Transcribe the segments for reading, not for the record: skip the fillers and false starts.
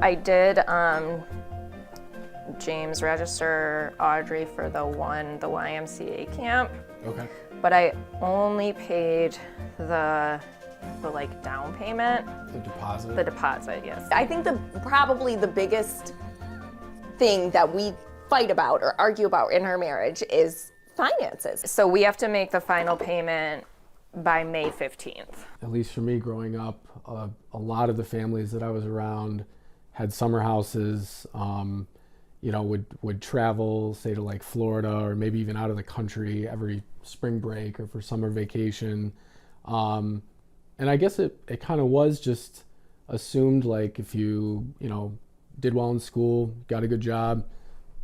I did James register Audrey for the YMCA camp. Okay. But I only paid the like down payment. The deposit? The deposit, yes. I think probably the biggest thing that we fight about or argue about in our marriage is finances. So we have to make the final payment by May 15th. At least for me growing up, a lot of the families that I was around had summer houses, would travel, say to like Florida or maybe even out of the country every spring break or for summer vacation. And I guess it kind of was just assumed like if you did well in school, got a good job,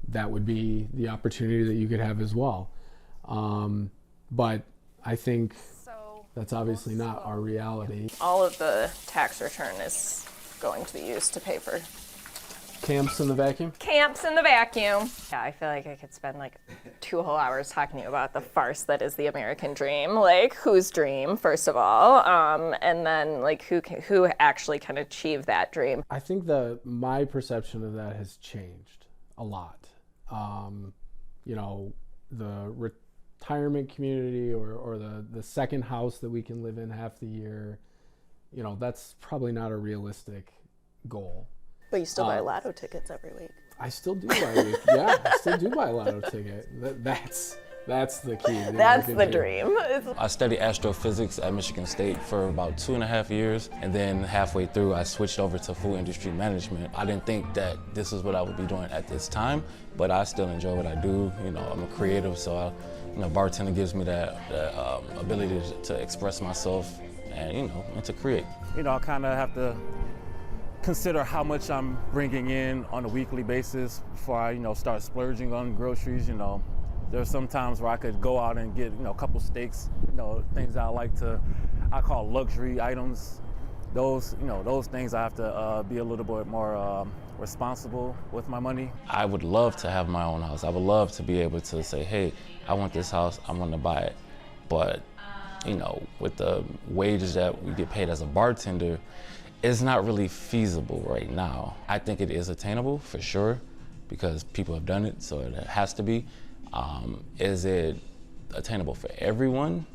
that would be the opportunity that you could have as well. But I think that's obviously not our reality. All of the tax return is going to be used to pay for camps in the vacuum? Camps in the vacuum. Yeah, I feel like I could spend like 2 whole hours talking to you about the farce that is the American dream. Like, whose dream, first of all, and then like who actually can achieve that dream. I think my perception of that has changed a lot. The retirement community or the second house that we can live in half the year, that's probably not a realistic goal. But you still buy lotto tickets every week. I still do I still do buy a lotto ticket. That's the key. That's the dream. I studied astrophysics at Michigan State for about 2.5 years, and then halfway through I switched over to food industry management. I didn't think that this is what I would be doing at this time, but I still enjoy what I do. I'm a creative, so bartending gives me that ability to express myself and to create. I kind of have to consider how much I'm bringing in on a weekly basis before I start splurging on groceries. There's some times where I could go out and get a couple steaks, things I call luxury items. Those things I have to be a little bit more responsible with my money. I would love to have my own house. I would love to be able to say, hey, I want this house, I'm gonna buy it. But with the wages that we get paid as a bartender, it's not really feasible right now. I think it is attainable for sure because people have done it, so it has to be. Is it attainable for everyone?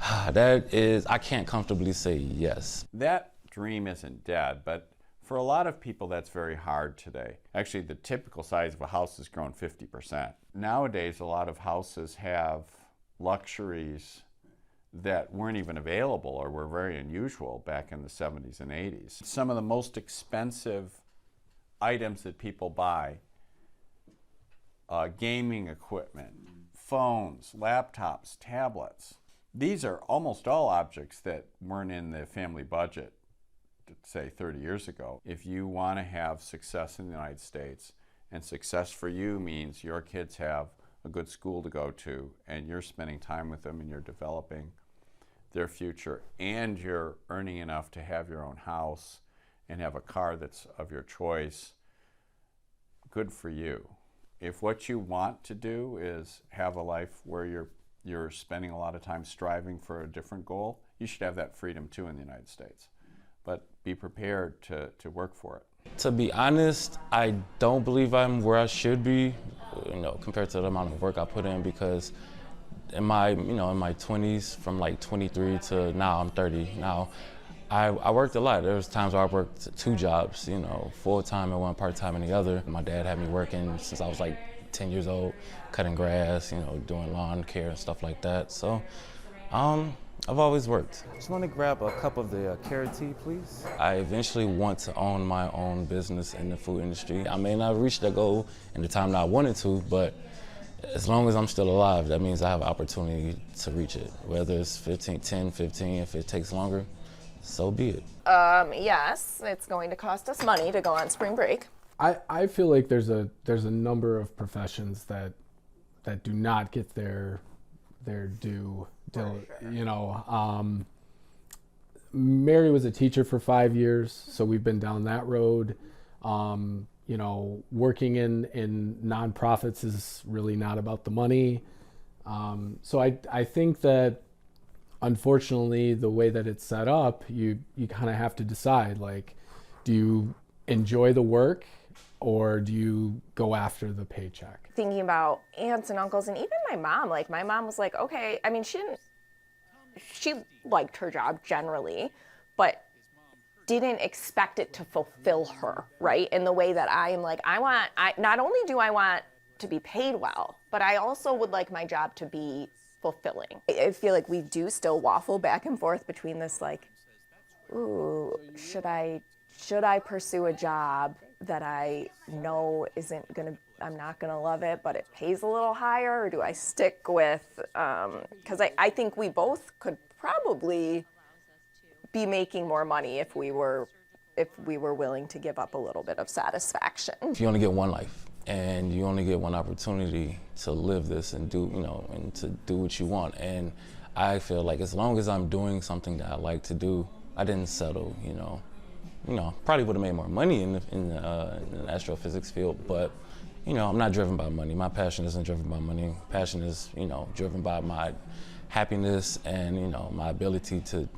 I can't comfortably say yes. That dream isn't dead, but for a lot of people that's very hard today. Actually, the typical size of a house has grown 50%. Nowadays, a lot of houses have luxuries that weren't even available or were very unusual back in the 70s and 80s. Some of the most expensive items that people buy, gaming equipment, phones, laptops, tablets. These are almost all objects that weren't in the family budget, say 30 years ago. If you want to have success in the United States, and success for you means your kids have a good school to go to, and you're spending time with them and you're developing their future, and you're earning enough to have your own house and have a car that's of your choice, good for you. If what you want to do is have a life where you're spending a lot of time striving for a different goal, you should have that freedom too in the United States. But be prepared to work for it. To be honest, I don't believe I'm where I should be, compared to the amount of work I put in, because in my 20s, from like 23 to now I'm 30 now, I worked a lot. There was times where I worked 2 jobs, full-time and one part-time in the other. My dad had me working since I was like 10 years old, cutting grass, doing lawn care and stuff like that. So I've always worked. Just want to grab a cup of the carrot tea, please. I eventually want to own my own business in the food industry. I may not reach that goal in the time that I wanted to, but as long as I'm still alive, that means I have an opportunity to reach it. Whether it's 10, 15, if it takes longer, so be it. Yes, it's going to cost us money to go on spring break. I feel like there's a number of professions that do not get their due. Mary was a teacher for 5 years, so we've been down that road. Working in nonprofits is really not about the money. So I think that, unfortunately, the way that it's set up, you kind of have to decide, like, do you enjoy the work, or do you go after the paycheck? Thinking about aunts and uncles, and even my mom. Like, my mom was like, okay, I mean, she liked her job generally, but didn't expect it to fulfill her, right? In the way that I am like, not only do I want to be paid well, but I also would like my job to be fulfilling. I feel like we do still waffle back and forth between this, like, ooh, should I pursue a job that I know I'm not gonna love it, but it pays a little higher, or do I stick with, because I think we both could probably be making more money if we were willing to give up a little bit of satisfaction. If you only get one life and you only get one opportunity to live this and do, and to do what you want. And I feel like as long as I'm doing something that I like to do, I didn't settle, probably would have made more money in the astrophysics field, but I'm not driven by money. My passion isn't driven by money. Passion is, driven by my happiness and, my ability to,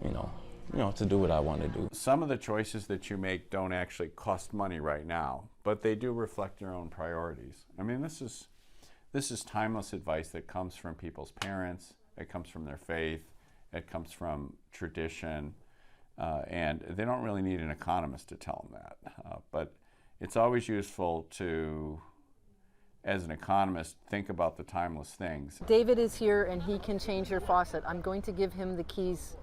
to do what I want to do. Some of the choices that you make don't actually cost money right now, but they do reflect your own priorities. I mean, this is timeless advice that comes from people's parents, it comes from their faith, it comes from tradition, and they don't really need an economist to tell them that. But it's always useful to, as an economist, think about the timeless things. David is here and he can change your faucet. I'm going to give him the keys.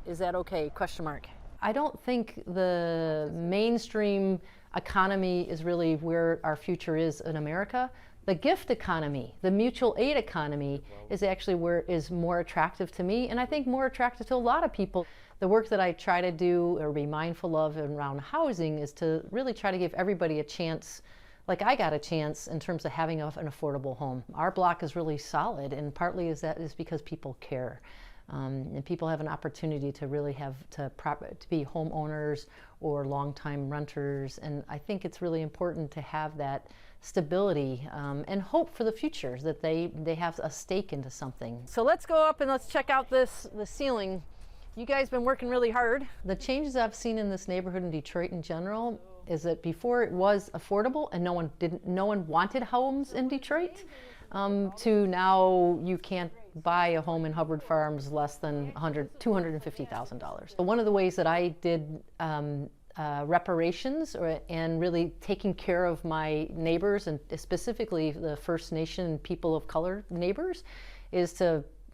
Is that okay? Question mark. I don't think the mainstream economy is really where our future is in America. The gift economy, the mutual aid economy is actually where is more attractive to me, and I think more attractive to a lot of people. The work that I try to do or be mindful of around housing is to really try to give everybody a chance, like I got a chance in terms of having an affordable home. Our block is really solid, and partly is because people care. And people have an opportunity to really to be homeowners or long-time renters, and I think it's really important to have that stability and hope for the future, that they have a stake into something. So let's go up and let's check out the ceiling. You guys been working really hard. The changes I've seen in this neighborhood in Detroit in general is that before it was affordable and no one wanted homes in Detroit, to now you can't buy a home in Hubbard Farms less than $250,000. One of the ways that I did reparations and really taking care of my neighbors, and specifically the First Nation people of color neighbors, is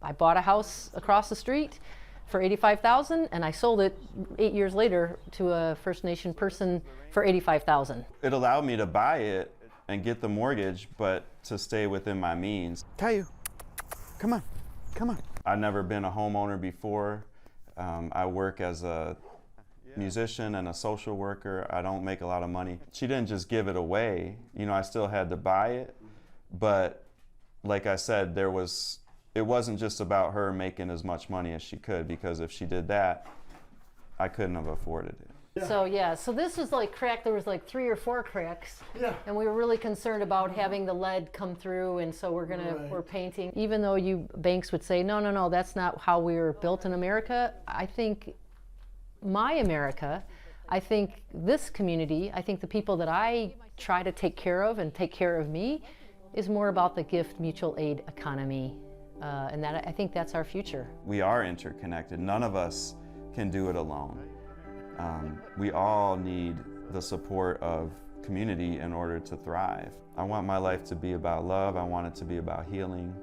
I bought a house across the street for $85,000 and I sold it 8 years later to a First Nation person for $85,000. It allowed me to buy it and get the mortgage, but to stay within my means. Caillou, come on, come on. I've never been a homeowner before. I work as a musician and a social worker. I don't make a lot of money. She didn't just give it away. I still had to buy it, but like I said, it wasn't just about her making as much money as she could, because if she did that, I couldn't have afforded it. So this was like cracked. There was like 3 or 4 cracks, and we were really concerned about having the lead come through, and so we're painting. Even though banks would say no, that's not how we were built in America. I think my America, I think this community, I think the people that I try to take care of and take care of me, is more about the gift mutual aid economy, and I think that's our future. We are interconnected. None of us can do it alone. We all need the support of community in order to thrive. I want my life to be about love. I want it to be about healing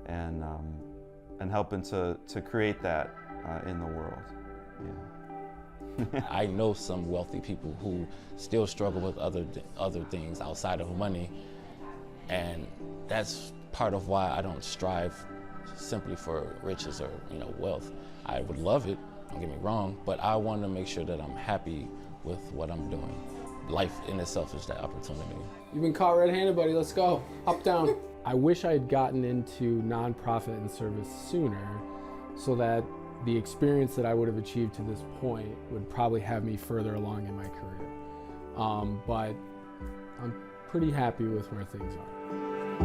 and helping to create that in the world. Yeah. I know some wealthy people who still struggle with other things outside of money, and that's part of why I don't strive simply for riches or wealth. I would love it, don't get me wrong, but I want to make sure that I'm happy with what I'm doing. Life in itself is that opportunity. You've been caught red-handed, buddy. Let's go. Up, down. I wish I had gotten into nonprofit and service sooner, so that the experience that I would have achieved to this point would probably have me further along in my career. But I'm pretty happy with where things are.